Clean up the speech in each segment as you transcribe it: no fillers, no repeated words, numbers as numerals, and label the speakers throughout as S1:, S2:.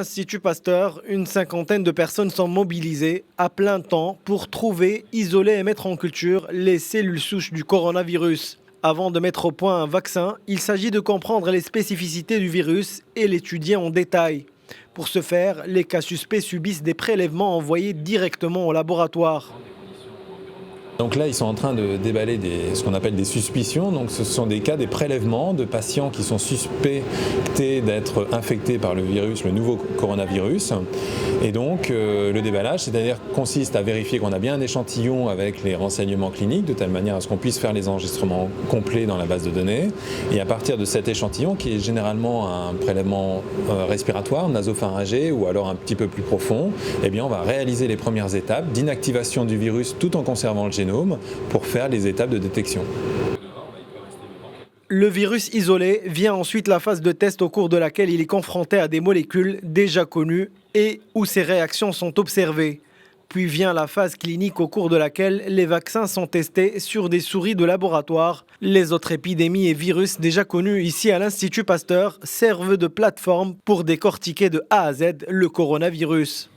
S1: Institut Pasteur, une cinquantaine de personnes sont mobilisées à plein temps pour trouver, isoler et mettre en culture les cellules souches du coronavirus. Avant de mettre au point un vaccin, il s'agit de comprendre les spécificités du virus et l'étudier en détail. Pour ce faire, les cas suspects subissent des prélèvements envoyés directement au laboratoire.
S2: Donc là, ils sont en train de déballer ce qu'on appelle des suspicions. Donc ce sont des cas, des prélèvements de patients qui sont suspectés d'être infectés par le virus, le nouveau coronavirus. Et donc le déballage, c'est-à-dire consiste à vérifier qu'on a bien un échantillon avec les renseignements cliniques, de telle manière à ce qu'on puisse faire les enregistrements complets dans la base de données. Et à partir de cet échantillon, qui est généralement un prélèvement respiratoire, nasopharyngé ou alors un petit peu plus profond, eh bien on va réaliser les premières étapes d'inactivation du virus tout en conservant le génome pour faire les étapes de détection.
S1: Le virus isolé vient ensuite la phase de test au cours de laquelle il est confronté à des molécules déjà connues et où ses réactions sont observées. Puis vient la phase clinique au cours de laquelle les vaccins sont testés sur des souris de laboratoire. Les autres épidémies et virus déjà connus ici à l'Institut Pasteur servent de plateforme pour décortiquer de A à Z le coronavirus.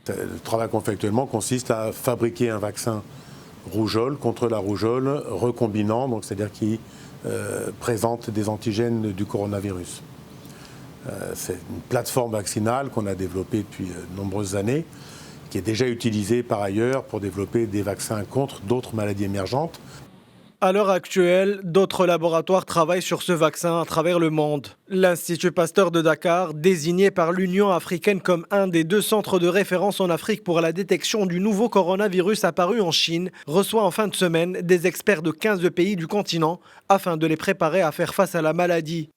S3: Le travail qu'on fait actuellement consiste à fabriquer un vaccin rougeole contre la rougeole recombinant, donc c'est-à-dire qui présente des antigènes du coronavirus. C'est une plateforme vaccinale qu'on a développée depuis de nombreuses années, qui est déjà utilisée par ailleurs pour développer des vaccins contre d'autres maladies émergentes.
S1: À l'heure actuelle, d'autres laboratoires travaillent sur ce vaccin à travers le monde. L'Institut Pasteur de Dakar, désigné par l'Union africaine comme un des 2 centres de référence en Afrique pour la détection du nouveau coronavirus apparu en Chine, reçoit en fin de semaine des experts de 15 pays du continent afin de les préparer à faire face à la maladie.